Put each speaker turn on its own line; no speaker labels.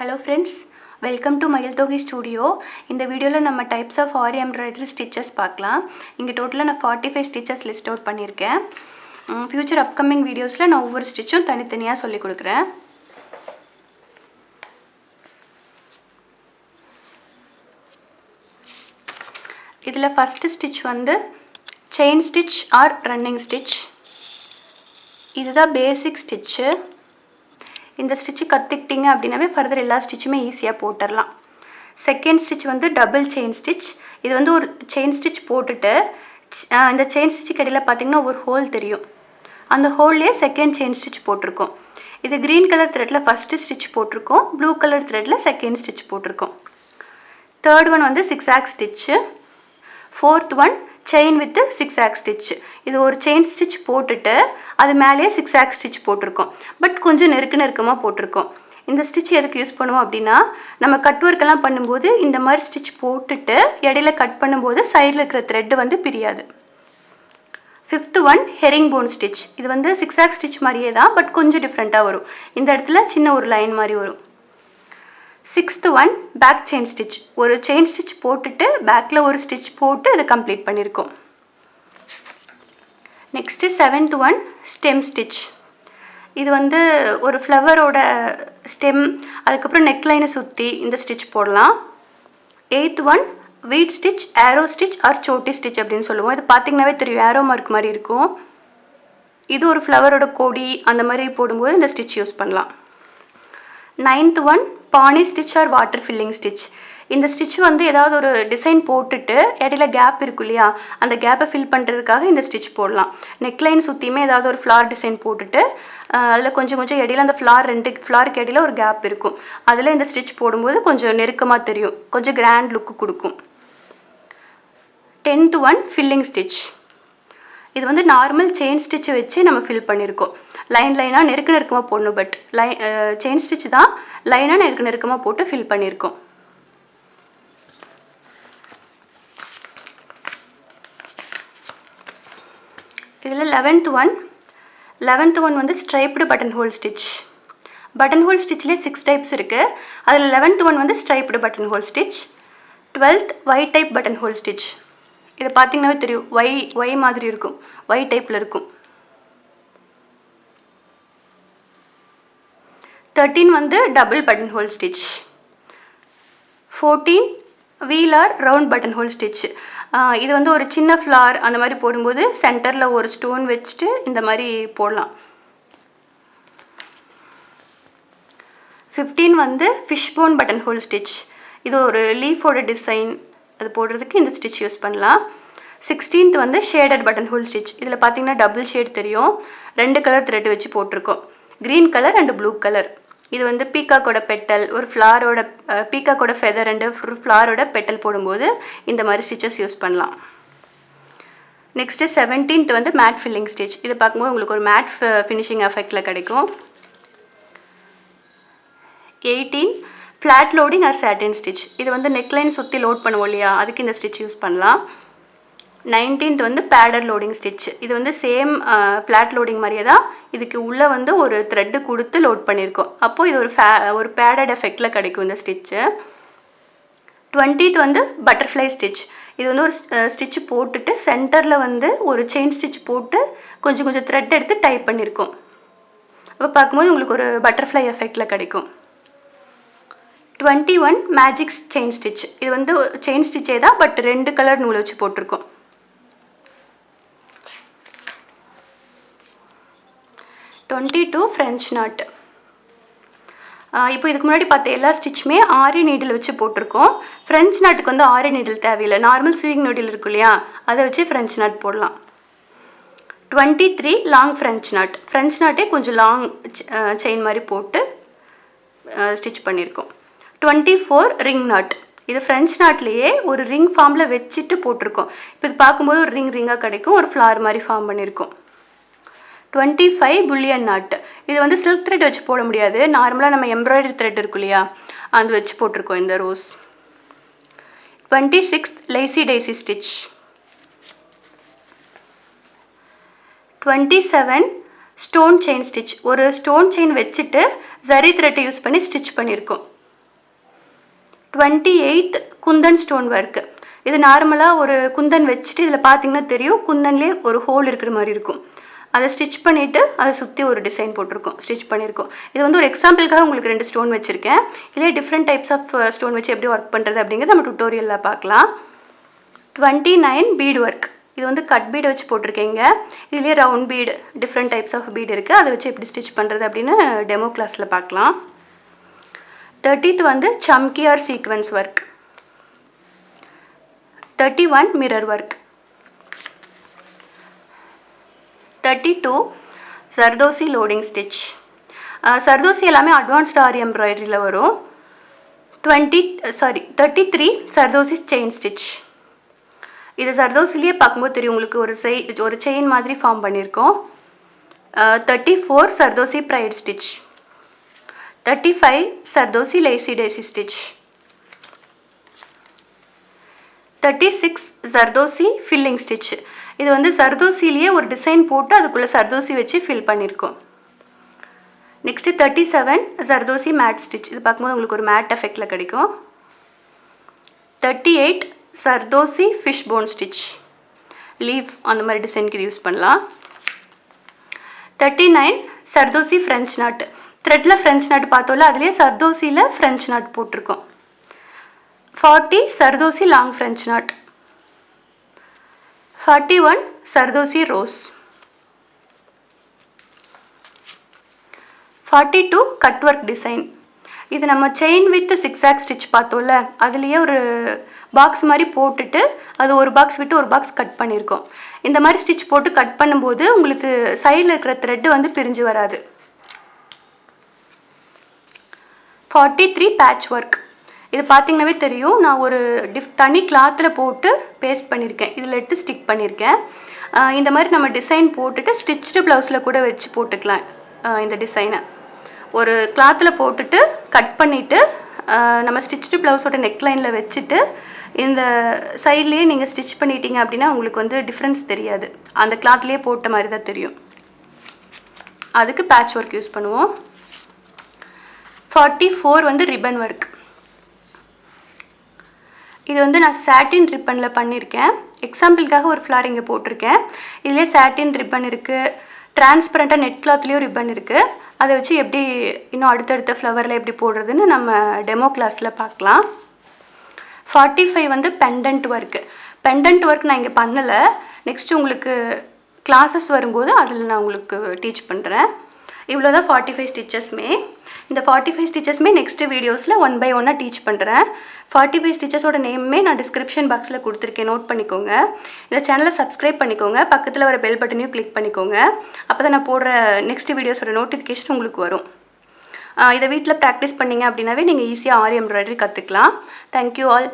Hello friends, welcome to Mayilthohai Studio. இந்த வீடியோல நம்ம types of Aari Embroidery Stitches பார்க்கலாம். இங்க டோட்டலா நான் 45 stitches list out பண்ணிருக்கேன். Future upcoming videosல நான் ஒவ்வொரு ஸ்டிட்சும் தனித்தனியா சொல்லி கொடுக்கிறேன். இதுல first stitch வந்து chain stitch or running stitch. இதுதான் basic stitch. இந்த ஸ்டிட்ச் கத்துக்கிட்டீங்க அப்படினாவே ஃபர்தர் எல்லா ஸ்டிட்சுமே ஈஸியா போட்டுறலாம். செகண்ட் ஸ்டிட்ச் வந்து டபுள் செயின் ஸ்டிட்ச். இது வந்து ஒரு செயின் ஸ்டிட்ச் போட்டுட்டு இந்த செயின் ஸ்டிட்ச் இடையில பாத்தீங்கன்னா ஒரு ஹோல் தெரியும். அந்த ஹோல்லே செகண்ட் செயின் ஸ்டிட்ச் போட்டுருக்கோம். இது கிரீன் கலர் த்ரெட்ல ஃபர்ஸ்ட் ஸ்டிட்ச் போட்டுருக்கோம். ப்ளூ கலர் த்ரெட்ல செகண்ட் ஸ்டிட்ச் போட்டுருக்கோம். தேர்ட் ஒன் வந்து zigzag stitch. Fourth one chain with zigzag stitch. இது ஒரு chain stitch போட்டுட்டு அது மேலே zigzag stitch போட்டுருக்கோம். பட் கொஞ்சம் நெருக்கமா போட்டுருக்கோம். இந்த ஸ்டிட்ச் எதுக்கு யூஸ் பண்ணுவோம் அப்படினா நம்ம கட் வர்க் எல்லாம் பண்ணும்போது இந்த மாதிரி ஸ்டிட்ச் போட்டுட்டு இடையில கட் பண்ணும்போது சைடுல இருக்கிற thread வந்து பிரியாது. Fifth one herringbone stitch. இது வந்து zigzag stitch மாதிரியே தான் பட் கொஞ்சம் டிஃபரண்டா வரும். இந்த இடத்துல சின்ன ஒரு லைன் மாதிரி வரும். Sixth one back chain stitch. ஒரு chain stitch போட்டுட்டு backல ஒரு stitch போட்டு இத கம்ப்ளீட் பண்ணிருக்கோம். Next seventh one stem stitch. இது வந்து ஒரு ஃப்ளவரோட stem அதுக்கு அப்புறம் neck line சுத்தி இந்த stitch போடலாம். Eighth one weed stitch, arrow stitch or chotti stitch அப்படினு சொல்லுவோம். இது பாத்தீங்கனாவே தெரியும் arrow mark மாதிரி இருக்கும். இது ஒரு ஃப்ளவரோட கொடி அந்த மாதிரி போடும்போது இந்த stitch யூஸ் பண்ணலாம். Ninth one Pani stitch or water filling stitch. இந்த stitch வந்து ஏதாவது ஒரு டிசைன் போட்டுட்டு இடையில கேப் இருக்கு இல்லையா அந்த கேப்பை ஃபில் பண்றதுக்காக இந்த stitch போடலாம். நெக் லைன் சுத்தியுமே ஏதாவது ஒரு ஃப்ளவர் டிசைன் போட்டுட்டு அதுல கொஞ்சம் இடையில அந்த ரெண்டு ஃப்ளவருக்கு இடையில ஒரு கேப் இருக்கும். அதுல இந்த stitch போடும்போது கொஞ்சம் நெருக்கமா தெரியும். கொஞ்சம் கிராண்ட் லுக் கொடுக்கும். 10th one filling stitch. இது வந்து நார்மல் செயின் ஸ்டிட்ச் வச்சு நம்ம ஃபில் பண்ணிருக்கோம். லைனா நெருக்கமா போடணும் பட் செயின் ஸ்டிட்ச் தான் லைனா நெருக்கமா போட்டு ஃபில் பண்ணிருக்கோம். இதுல 11th one வந்து striped buttonhole stitch. buttonhole stitchல 6 types இருக்கு. அதுல 11th one வந்து striped buttonhole stitch. 12th white type buttonhole stitch. இது பாத்தீங்கனாவே தெரியும் Y மாதிரி இருக்கும். Y டைப்ல இருக்கும். 13 வந்து double buttonhole stitch. 14 wheel or round buttonhole stitch. இது வந்து ஒரு சின்ன flower அந்த மாதிரி போடும்போது சென்டர்ல ஒரு ஸ்டோன் வச்சிட்டு இந்த மாதிரி போடலாம். 15 வந்து fishbone buttonhole stitch. இது ஒரு லீஃபோட டிசைன் அது போடுறதுக்கு இந்த ஸ்டிட்ச் யூஸ் பண்ணலாம். 16th வந்து shaded buttonhole stitch. இதுல பாத்தீங்கன்னா டபுள் ஷேட் தெரியும். ரெண்டு கலர் thread வச்சு போட்டுருக்கோம். green color and blue color. இது வந்து பீகாக்கோட பெட்டல் ஒரு ஃப்ளவரோட பீகாக்கோட ஃபெதர் and ஒரு ஃப்ளவரோட பெட்டல் போடும்போது இந்த மாதிரி ஸ்டிச்சஸ் யூஸ் பண்ணலாம். நெக்ஸ்ட் 17th வந்து matte filling stitch. இது பாக்கும்போது உங்களுக்கு ஒரு matte finishing effectல கிடைக்கும். 18 flat loading or satin stitch. இது வந்து neck line சுத்தி லோட் பண்ணுவோம் இல்லையா அதுக்கு இந்த ஸ்டிட்ச் யூஸ் பண்ணலாம். 19th வந்து padded loading stitch. இது வந்து சேம் flat loading மாதிரியே தான் இதுக்கு உள்ள வந்து ஒரு thread கொடுத்து லோட் பண்ணிருக்கோம். அப்போ இது ஒரு padded effectல கிடைக்கும் இந்த ஸ்டிட்ச். 20th வந்து butterfly stitch. இது வந்து ஒரு ஸ்டிட்ச் போட்டுட்டு சென்டர்ல வந்து ஒரு செயின் ஸ்டிட்ச் போட்டு கொஞ்சம் thread எடுத்து டை பண்ணிருக்கோம். அப்ப பாக்கும்போது உங்களுக்கு ஒரு butterfly effectல கிடைக்கும். 21 magic chain stitch. இது வந்து chain stitch தான் பட் ரெண்டு கலர் நூல் வச்சு போட்டுருக்கோம். 22 French knot. இப்போ இதுக்கு முன்னாடி பார்த்த எல்லா ஸ்டிட்ச்மே ஆரி நீடில் வச்சு போட்டுருக்கோம். French knotக்கு வந்து ஆரி நீடில் தேவையில்லை. நார்மல் sewing நீடில் இருக்கு இல்லையா அதை வச்சு French knot போடலாம். 23 long French knot. French knotே கொஞ்சம் லாங் செயின் மாதிரி போட்டு ஸ்டிட்ச் பண்ணிருக்கோம். 24 ring knot. இது French knotலயே ஒரு ரிங் ஃபார்ம்ல வெச்சிட்டு போட்டுருக்கோம். இப்போ இது பாக்கும்போது ஒரு ரிங்கா கிடைக்கும். ஒரு ஃப்ளவர் மாதிரி ஃபார்ம் பண்ணிருக்கோம். 25 bullion knot. இது வந்து silk thread வச்சு போட முடியாது. நார்மலா நம்ம embroidery thread இருக்கு இல்லையா அது வச்சு போட்டுருக்கோம் இந்த rose. 26 lacy daisy stitch. 27 stone chain stitch. ஒரு stone chain வெச்சிட்டு zari thread யூஸ் பண்ணி ஸ்டிட்ச் பண்ணிருக்கோம். 28th Kundan stone work. இது நார்மலாக ஒரு குந்தன் வச்சுட்டு இதில் பார்த்தீங்கன்னா தெரியும், குந்தன்லேயே ஒரு ஹோல் இருக்கிற மாதிரி இருக்கும். அதை ஸ்டிச் பண்ணிவிட்டு அதை சுற்றி ஒரு டிசைன் போட்டிருக்கோம், ஸ்டிச் பண்ணியிருக்கோம். இது வந்து ஒரு எக்ஸாம்பிளுக்காக உங்களுக்கு 2 ஸ்டோன் வச்சுருக்கேன். இதே டிஃப்ரெண்ட் டைப்ஸ் ஆஃப் ஸ்டோன் வச்சு எப்படி ஒர்க் பண்ணுறது அப்படிங்கிறது நம்ம டுட்டோரியலில் பார்க்கலாம். 29 பீட் ஒர்க். இது வந்து கட் பீடை வச்சு போட்டிருக்கேங்க. இதுலேயே round bead, different types of bead இருக்குது. அதை வச்சு எப்படி ஸ்டிச் பண்ணுறது அப்படின்னு டெமோ கிளாஸில் பார்க்கலாம். 30th வந்து சம்கி or sequence work. 31 mirror work. 32 சர்தோசி லோடிங் ஸ்டிச். சர்தோசி எல்லாமே அட்வான்ஸ்ட் ஆரி எம்ப்ராய்டரியில் வரும். 33 சர்தோசி செயின் ஸ்டிச். இது சர்தோசிலேயே பார்க்கும்போது தெரியும் உங்களுக்கு, ஒரு செயின் மாதிரி ஃபார்ம் பண்ணியிருக்கோம். 34 zardozi braid stitch. 35 zardozi lazy daisy stitch. 36 zardozi filling stitch. இது வந்து சர்தோசிலேயே ஒரு டிசைன் போட்டு அதுக்குள்ளே சர்தோசி வச்சு ஃபில் பண்ணியிருக்கோம். Next 37 zardozi mat stitch. இது பார்க்கும்போது உங்களுக்கு ஒரு மேட் எஃபெக்டில் கிடைக்கும். 38 சர்தோசி ஃபிஷ்போன் ஸ்டிச். லீஃப் அந்த மாதிரி டிசைனுக்கு யூஸ் பண்ணலாம். 39 சர்தோசி ஃப்ரெஞ்ச் நாட். த்ரெட்டில் ஃப்ரெஞ்ச் நாட் பார்த்தோம்ல, அதுலேயே சர்தோசியில் ஃப்ரெஞ்ச் நாட் போட்டிருக்கோம். 40 சர்தோசி லாங் ஃப்ரெஞ்ச் நாட். 41 சர்தோசி ரோஸ். 42 cut work design. இது நம்ம செயின் வித் சிக்ஸாக் ஸ்டிச் பார்த்தோம்ல, அதுலேயே ஒரு பாக்ஸ் மாதிரி போட்டுட்டு அது ஒரு பாக்ஸ் விட்டு ஒரு பாக்ஸ் கட் பண்ணியிருக்கோம். இந்த மாதிரி ஸ்டிச் போட்டு கட் பண்ணும்போது உங்களுக்கு சைடில் இருக்கிற த்ரெட்டு வந்து பிரிஞ்சு வராது. 43 பேட்ச் ஒர்க். இது பார்த்தீங்கன்னாவே தெரியும், நான் ஒரு தனி கிளாத்தில் போட்டு பேஸ்ட் பண்ணியிருக்கேன், இதில் எடுத்து ஸ்டிக் பண்ணியிருக்கேன். இந்த மாதிரி நம்ம டிசைன் போட்டுட்டு ஸ்டிச்டு ப்ளவுஸில் கூட வச்சு போட்டுக்கலாம். இந்த டிசைனை ஒரு கிளாத்தில் போட்டுட்டு கட் பண்ணிவிட்டு நம்ம ஸ்டிச்டு ப்ளவுஸோட நெக்லைனில் வச்சுட்டு இந்த சைட்லேயே நீங்கள் ஸ்டிச் பண்ணிட்டீங்க அப்படின்னா உங்களுக்கு வந்து டிஃப்ரென்ஸ் தெரியாது, அந்த கிளாத்லேயே போட்ட மாதிரி தான் தெரியும். அதுக்கு பேட்ச் ஒர்க் யூஸ் பண்ணுவோம். 44 வந்து ரிப்பன் ஒர்க். இது வந்து நான் சாட்டின் ரிப்பனில் பண்ணியிருக்கேன். எக்ஸாம்பிளுக்காக ஒரு ஃப்ளார் இங்கே போட்டிருக்கேன். இதுலேயே சாட்டின் ரிப்பன் இருக்குது, டிரான்ஸ்பரண்ட்டாக நெட் கிளாத்லேயும் ரிப்பன் இருக்குது. அதை வச்சு எப்படி இன்னும் அடுத்தடுத்த ஃப்ளவரில் எப்படி போடுறதுன்னு நம்ம டெமோ கிளாஸில் பார்க்கலாம். 45 வந்து பெண்டன்ட் ஒர்க்கு. பெண்டன்ட் ஒர்க் நான் இங்கே பண்ணலை, நெக்ஸ்ட்டு உங்களுக்கு கிளாஸஸ் வரும்போது அதில் நான் உங்களுக்கு டீச் பண்ணுறேன். இவ்வளோ தான் 45 ஸ்டிச்சஸ்மே. இந்த 45 ஸ்டிச்சஸ்மே நெக்ஸ்ட்டு வீடியோஸில் 1 by 1 டீச் பண்ணுறேன். 45 ஸ்டிச்சஸோட நேமே நான் டிஸ்கிரிப்ஷன் பாக்ஸில் கொடுத்துருக்கேன், நோட் பண்ணிக்கோங்க. இந்த சேனலை சப்ஸ்கிரைப் பண்ணிக்கோங்க, பக்கத்தில் வர பெல் பட்டனையும் கிளிக் பண்ணிக்கோங்க. அப்போ தான் நான் போடுற நெக்ஸ்ட் வீடியோஸோட நோட்டிஃபிகேஷன் உங்களுக்கு வரும். இதை வீட்டில் ப்ராக்டிஸ் பண்ணிங்க அப்படின்னாவே நீங்கள் ஈஸியாக ஆரி எம்ப்ராய்டரி கற்றுக்கலாம். Thank you all.